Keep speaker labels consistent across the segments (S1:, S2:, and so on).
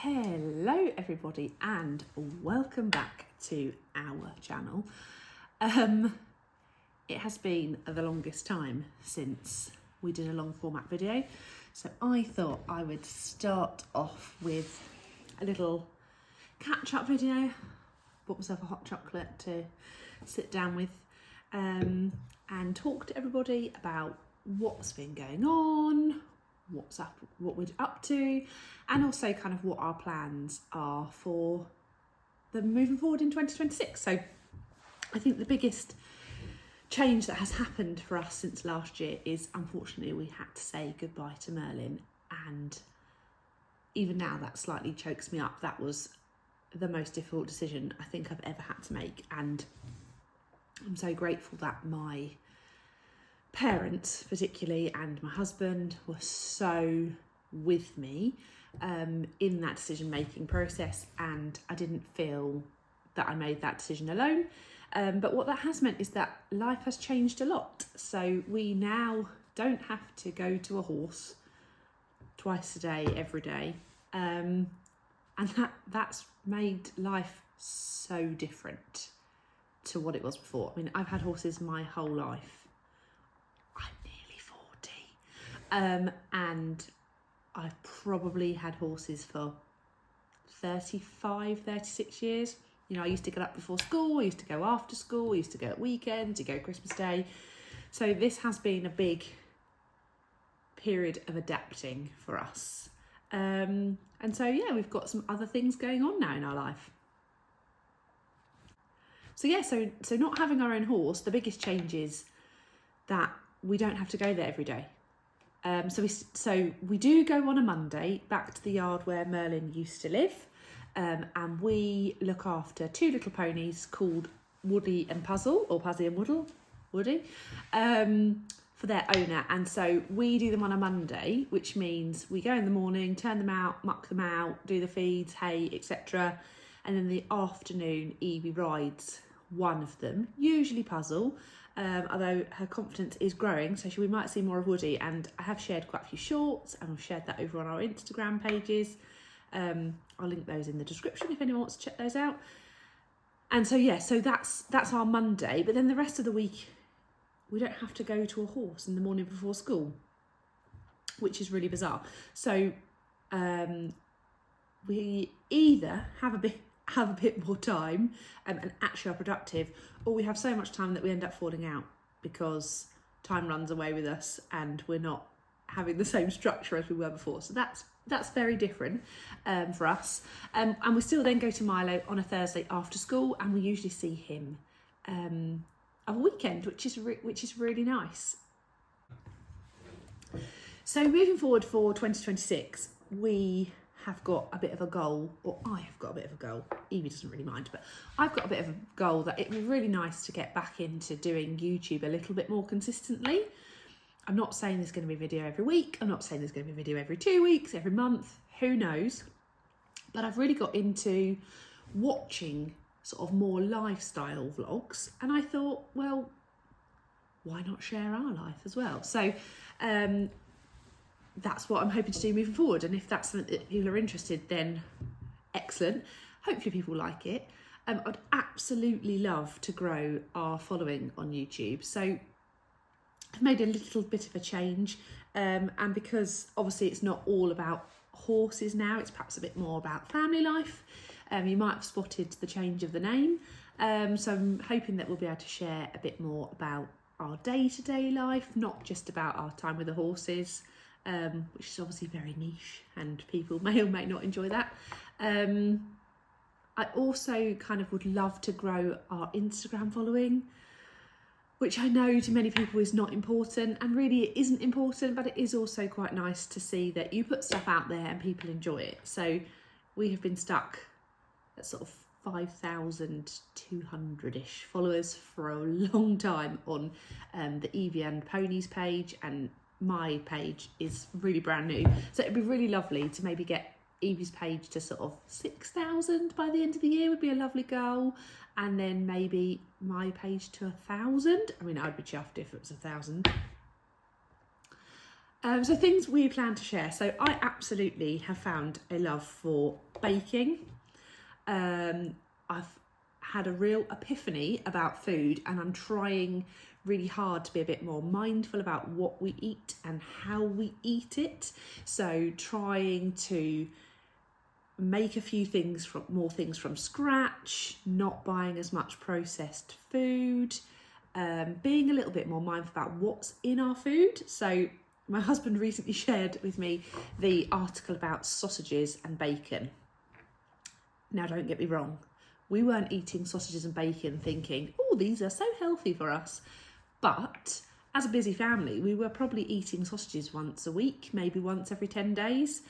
S1: Hello everybody and welcome back to our channel. It has been the longest time since we did a long format video, so I thought I would start off with a little catch-up video. Bought myself a hot chocolate to sit down with and talk to everybody about what's been going on, what's up, what we're up to, and also kind of what our plans are for the moving forward in 2026. So I think the biggest change that has happened for us since last year is, unfortunately, we had to say goodbye to Merlin, and even now that slightly chokes me up. That was the most difficult decision I think I've ever had to make, and I'm so grateful that my parents particularly and my husband were so with me in that decision making process, and I didn't feel that I made that decision alone. But what that has meant is that life has changed a lot. So we now don't have to go to a horse twice a day every day, and that's made life so different to what it was before. I mean, I've had horses my whole life. I'm nearly 40, and I've probably had horses for 35, 36 years. You know, I used to get up before school, I used to go after school, I used to go at weekends, you go Christmas Day. So this has been a big period of adapting for us. And so, yeah, we've got some other things going on now in our life. So yeah, so not having our own horse, the biggest change is that we don't have to go there every day. So we do go on a Monday back to the yard where Merlin used to live, and we look after two little ponies called Woody and Puzzle, or Puzzy and Woody, for their owner. And so we do them on a Monday, which means we go in the morning, turn them out, muck them out, do the feeds, hay, etc. And in the afternoon, Evie rides one of them, usually Puzzle, although her confidence is growing, so we might see more of Woody. And I have shared quite a few shorts, and I've shared that over on our Instagram pages. I'll link those in the description if anyone wants to check those out. And so yeah, so that's our Monday. But then the rest of the week, we don't have to go to a horse in the morning before school, which is really bizarre. So we either have a bit more time and actually are productive, or we have so much time that we end up falling out because time runs away with us and we're not having the same structure as we were before. So that's very different for us. And we still then go to Milo on a Thursday after school, and we usually see him on a weekend, which is really nice. So moving forward for 2026, we have got a bit of a goal, or I have got a bit of a goal. Evie doesn't really mind, but I've got a bit of a goal that it would be really nice to get back into doing YouTube a little bit more consistently. I'm not saying there's going to be a video every week. I'm not saying there's going to be a video every 2 weeks, every month, who knows. But I've really got into watching sort of more lifestyle vlogs, and I thought, well, why not share our life as well? So that's what I'm hoping to do moving forward. And if that's something that people are interested, then excellent. Hopefully people like it. I'd absolutely love to grow our following on YouTube. So I've made a little bit of a change. And because obviously it's not all about horses now, it's perhaps a bit more about family life. You might have spotted the change of the name. So I'm hoping that we'll be able to share a bit more about our day-to-day life, not just about our time with the horses, which is obviously very niche and people may or may not enjoy that. I also kind of would love to grow our Instagram following, which I know to many people is not important, and really it isn't important, but it is also quite nice to see that you put stuff out there and people enjoy it. So we have been stuck at sort of 5,200-ish followers for a long time on the Evie and Ponies page, and my page is really brand new. So it'd be really lovely to maybe get Evie's page to sort of 6,000 by the end of the year would be a lovely goal, and then maybe my page to 1,000. I mean, I'd be chuffed if it was 1,000. So things we plan to share. So I absolutely have found a love for baking. I've had a real epiphany about food, and I'm trying really hard to be a bit more mindful about what we eat and how we eat it. So trying to make a few things more things from scratch, not buying as much processed food, being a little bit more mindful about what's in our food. So my husband recently shared with me the article about sausages and bacon. Now, don't get me wrong, we weren't eating sausages and bacon thinking, oh, these are so healthy for us. But as a busy family, we were probably eating sausages once a week, maybe once every 10 days.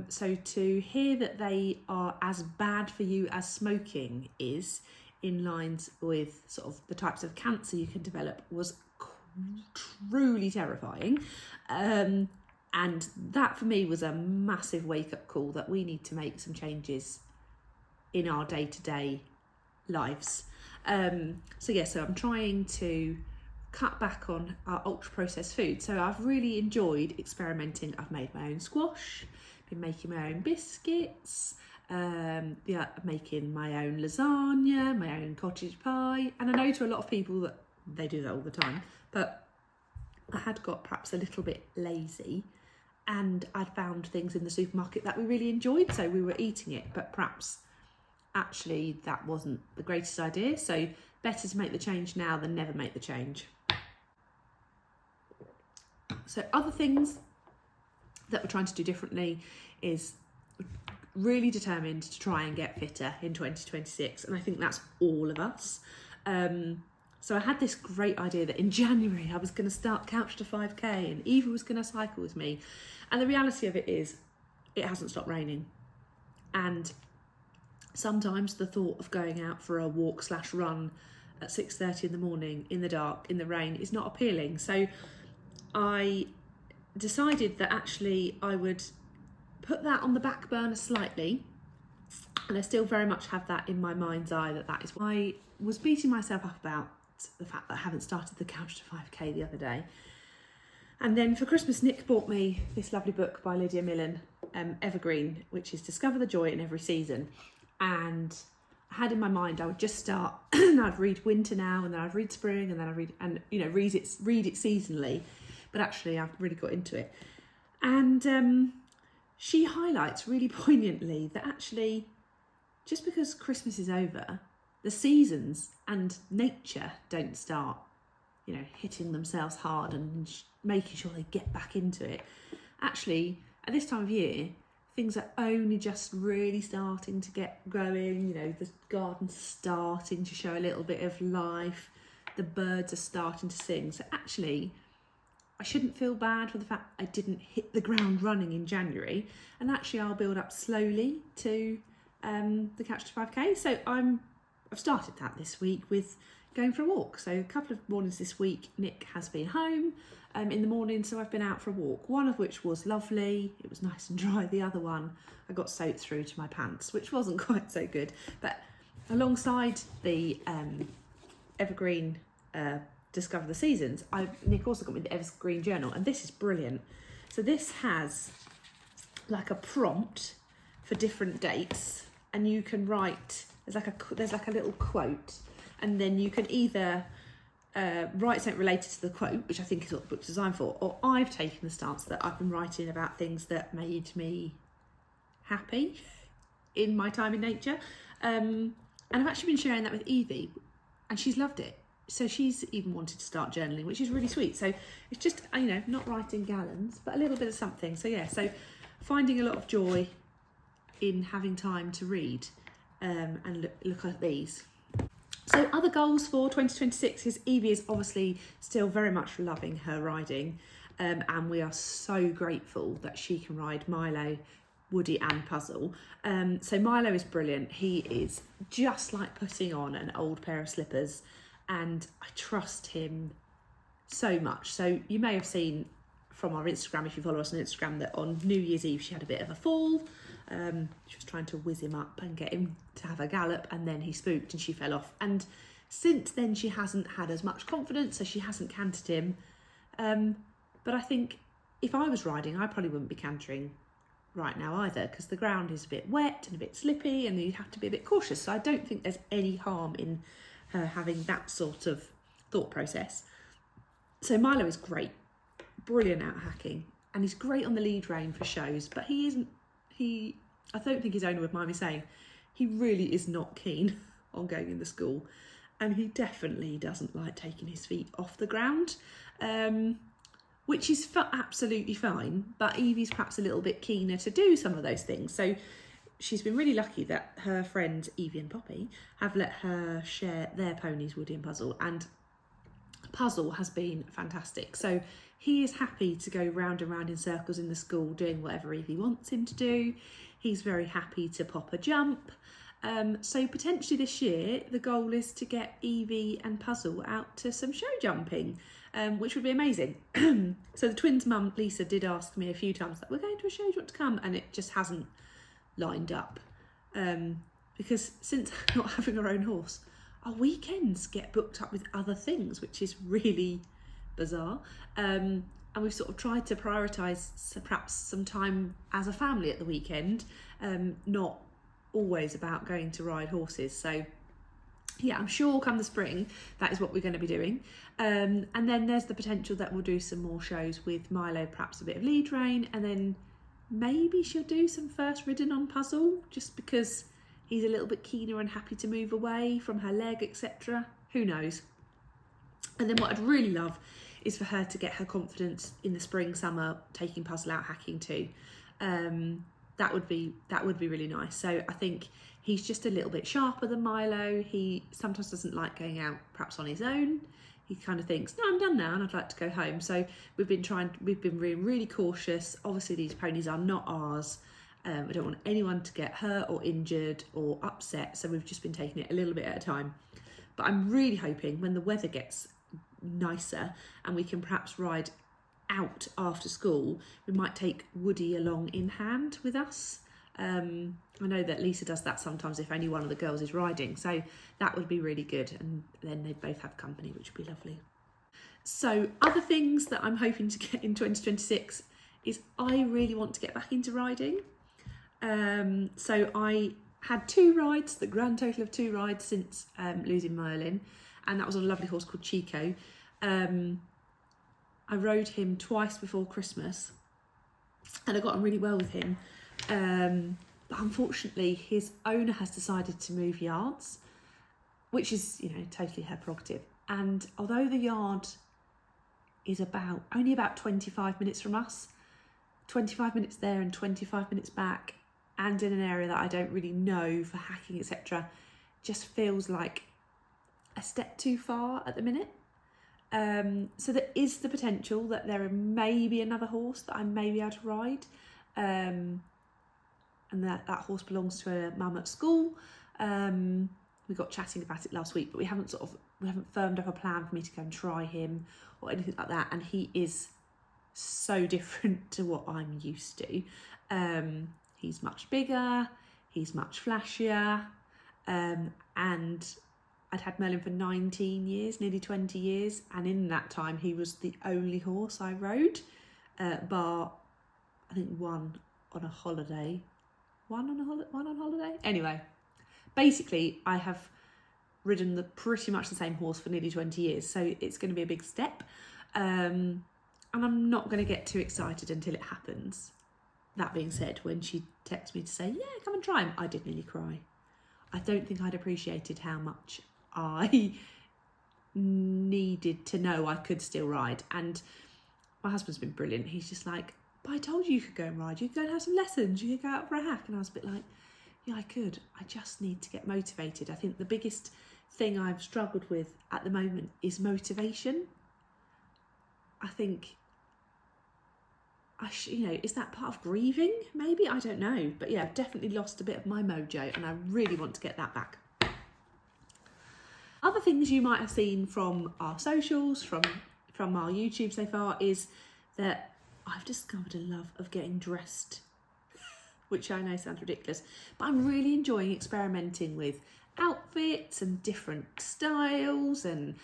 S1: So to hear that they are as bad for you as smoking is, in lines with sort of the types of cancer you can develop, was truly terrifying. And that for me was a massive wake-up call that we need to make some changes in our day-to-day lives. So I'm trying to cut back on our ultra-processed food. So I've really enjoyed experimenting. I've made my own squash, been making my own biscuits, making my own lasagna, my own cottage pie. And I know to a lot of people that they do that all the time, but I had got perhaps a little bit lazy, and I'd found things in the supermarket that we really enjoyed, so we were eating it, but perhaps actually that wasn't the greatest idea. So better to make the change now than never make the change. So other things that we're trying to do differently is really determined to try and get fitter in 2026, and I think that's all of us. So I had this great idea that in January I was going to start Couch to 5k and Eva was going to cycle with me, and the reality of it is it hasn't stopped raining, and sometimes the thought of going out for a walk/run at 6:30 in the morning in the dark in the rain is not appealing. So I decided that actually I would put that on the back burner slightly, and I still very much have that in my mind's eye that is why I was beating myself up about the fact that I haven't started the Couch to 5k the other day. And then for Christmas, Nick bought me this lovely book by Lydia Millen, Evergreen, which is Discover the Joy in Every Season. And I had in my mind I would just start and I'd read winter now, and then I'd read spring, and then I'd read it seasonally. But actually I've really got into it. And she highlights really poignantly that actually just because Christmas is over, the seasons and nature don't start, hitting themselves hard and making sure they get back into it. Actually, at this time of year, things are only just really starting to get going. The garden's starting to show a little bit of life. The birds are starting to sing. So actually, I shouldn't feel bad for the fact I didn't hit the ground running in January. And actually, I'll build up slowly to the Couch to 5k. So I've started that this week with going for a walk. So a couple of mornings this week, Nick has been home in the morning, so I've been out for a walk, one of which was lovely. It was nice and dry. The other one, I got soaked through to my pants, which wasn't quite so good. But alongside the Evergreen Discover the Seasons, Nick also got me the Evergreen Journal, and this is brilliant. So this has like a prompt for different dates, and you can write, there's like a little quote, and then you can either write something related to the quote, which I think is what the book's designed for, or I've taken the stance that I've been writing about things that made me happy in my time in nature. And I've actually been sharing that with Evie, and she's loved it. So she's even wanted to start journaling, which is really sweet. So it's just, not writing gallons, but a little bit of something. So yeah, so finding a lot of joy in having time to read and look at these. So other goals for 2026 is Evie is obviously still very much loving her riding, and we are so grateful that she can ride Milo, Woody and Puzzle. So Milo is brilliant. He is just like putting on an old pair of slippers, and I trust him so much. So you may have seen from our Instagram, if you follow us on Instagram, that on New Year's Eve she had a bit of a fall. She was trying to whiz him up and get him to have a gallop, and then he spooked and she fell off. And since then she hasn't had as much confidence, so she hasn't cantered him. But I think if I was riding, I probably wouldn't be cantering right now either, because the ground is a bit wet and a bit slippy and you have to be a bit cautious. So I don't think there's any harm in her having that sort of thought process. So Milo is great, brilliant out hacking, and he's great on the lead rein for shows, but I don't think his owner would mind me saying, he really is not keen on going in the school, and he definitely doesn't like taking his feet off the ground, which is absolutely fine, but Evie's perhaps a little bit keener to do some of those things. So she's been really lucky that her friends Evie and Poppy have let her share their ponies, Woody and Puzzle, and Puzzle has been fantastic. So he is happy to go round and round in circles in the school doing whatever Evie wants him to do. He's very happy to pop a jump. So potentially this year, the goal is to get Evie and Puzzle out to some show jumping, which would be amazing. So the twins' mum, Lisa, did ask me a few times, like, we're going to a show, do you want to come? And it just hasn't lined up. Because since not having our own horse, our weekends get booked up with other things, which is really bizarre. And we've sort of tried to prioritise perhaps some time as a family at the weekend, not always about going to ride horses. So yeah, I'm sure come the spring, that is what we're going to be doing. And then there's the potential that we'll do some more shows with Milo, perhaps a bit of lead rein, and then maybe she'll do some first ridden on Puzzle, just because he's a little bit keener and happy to move away from her leg, etc. Who knows? And then what I'd really love is for her to get her confidence in the spring, summer, taking Puzzle out hacking too. That would be really nice. So I think he's just a little bit sharper than Milo. He sometimes doesn't like going out perhaps on his own. He kind of thinks, no, I'm done now and I'd like to go home. So we've been being really cautious. Obviously these ponies are not ours. We don't want anyone to get hurt or injured or upset. So we've just been taking it a little bit at a time. But I'm really hoping when the weather gets nicer and we can perhaps ride out after school, we might take Woody along in hand with us. I know that Lisa does that sometimes if only one of the girls is riding, so that would be really good, and then they both have company, which would be lovely. So other things that I'm hoping to get in 2026 is I really want to get back into riding. So I had 2 rides, the grand total of 2 rides since losing Merlin, and that was on a lovely horse called Chico. I rode him twice before Christmas and I got on really well with him. But unfortunately, his owner has decided to move yards, which is, totally her prerogative. And although the yard is only about 25 minutes from us, 25 minutes there and 25 minutes back, and in an area that I don't really know for hacking, etc., just feels like a step too far at the minute. So there is the potential that there may be another horse that I may be able to ride, and that horse belongs to a mum at school. We got chatting about it last week, but we haven't firmed up a plan for me to go and try him or anything like that. And he is so different to what I'm used to. He's much bigger, he's much flashier, and I'd had Merlin for 19 years, nearly 20 years, and in that time he was the only horse I rode, bar I think one on holiday. Anyway, basically I have ridden pretty much the same horse for nearly 20 years, so it's going to be a big step, and I'm not going to get too excited until it happens. That being said, when she texted me to say, yeah, come and try him, I did nearly cry. I don't think I'd appreciated how much I needed to know I could still ride. And my husband's been brilliant. He's just like, but I told you could go and ride. You could go and have some lessons. You could go out for a hack. And I was a bit like, yeah, I could. I just need to get motivated. I think the biggest thing I've struggled with at the moment is motivation. I think, is that part of grieving? Maybe, I don't know. But yeah, I've definitely lost a bit of my mojo and I really want to get that back. Other things you might have seen from our socials, from our YouTube so far, is that I've discovered a love of getting dressed, which I know sounds ridiculous, but I'm really enjoying experimenting with outfits and different styles and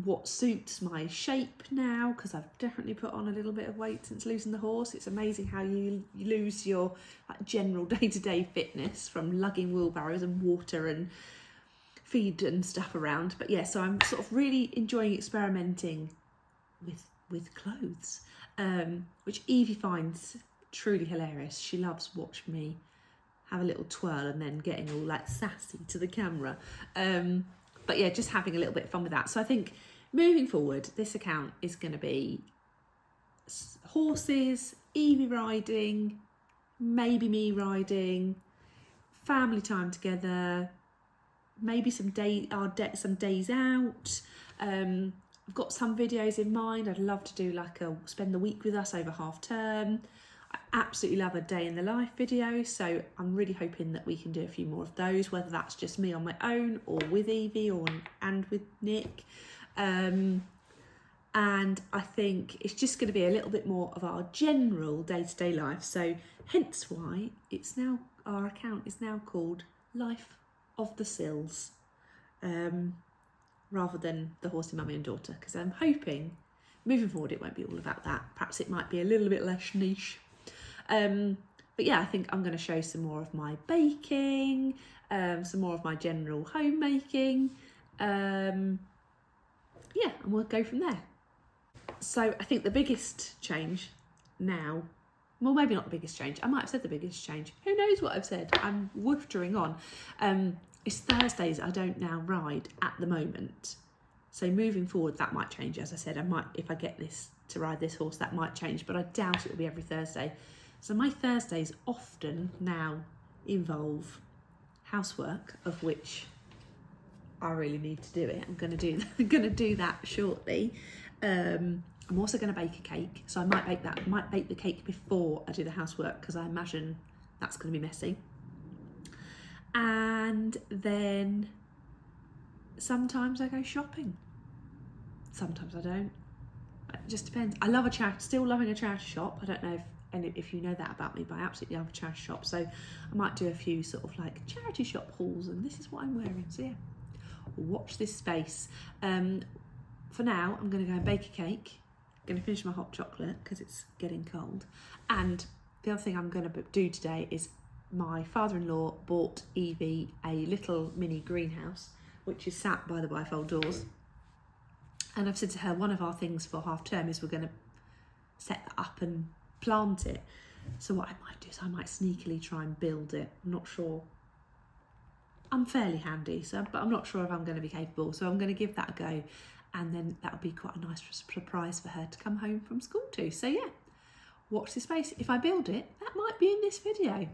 S1: what suits my shape now, because I've definitely put on a little bit of weight since losing the horse. It's amazing how you lose your like general day-to-day fitness from lugging wheelbarrows and water and feed and stuff around. But yeah, so I'm sort of really enjoying experimenting with clothes, which Evie finds truly hilarious. She loves watching me have a little twirl and then getting all like sassy to the camera. But yeah, just having a little bit of fun with that. So I think moving forward, this account is going to be horses, Evie riding, maybe me riding, family time together, maybe some days out. I've got some videos in mind. I'd love to do like a spend the week with us over half term. I absolutely love a day in the life video, so I'm really hoping that we can do a few more of those, whether that's just me on my own or with Evie and with Nick. And I think it's just going to be a little bit more of our general day-to-day life. So hence why our account is now called Life of the Sills, rather than the Horsey Mummy and Daughter, because I'm hoping moving forward it won't be all about that. Perhaps it might be a little bit less niche. But yeah, I think I'm going to show some more of my baking, some more of my general homemaking. Yeah, and we'll go from there. So I think the biggest change now, well, maybe not the biggest change. I might have said the biggest change. Who knows what I've said? I'm woofering on. It's Thursdays I don't now ride at the moment. So moving forward, that might change. As I said, if I get this to ride this horse, that might change, but I doubt it will be every Thursday. So my Thursdays often now involve housework, of which I really need to do it. I'm going to do that shortly. I'm also going to bake a cake, so I might bake the cake before I do the housework, because I imagine that's going to be messy. And then sometimes I go shopping. Sometimes I don't. It just depends. I love still loving a charity shop. I don't know if you know that about me, but I absolutely love a charity shop. So I might do a few sort of like charity shop hauls, and this is what I'm wearing. So yeah, watch this space. For now, I'm going to go and bake a cake. I'm going to finish my hot chocolate because it's getting cold. And the other thing I'm going to do today is my father-in-law bought Evie a little mini greenhouse, which is sat by the bifold doors. And I've said to her, one of our things for half term is we're going to set that up and plant it. So what I might do is I might sneakily try and build it. I'm not sure. I'm fairly handy, but I'm not sure if I'm going to be capable. So I'm going to give that a go. And then that'll be quite a nice surprise for her to come home from school to. So yeah, watch this space. If I build it, that might be in this video.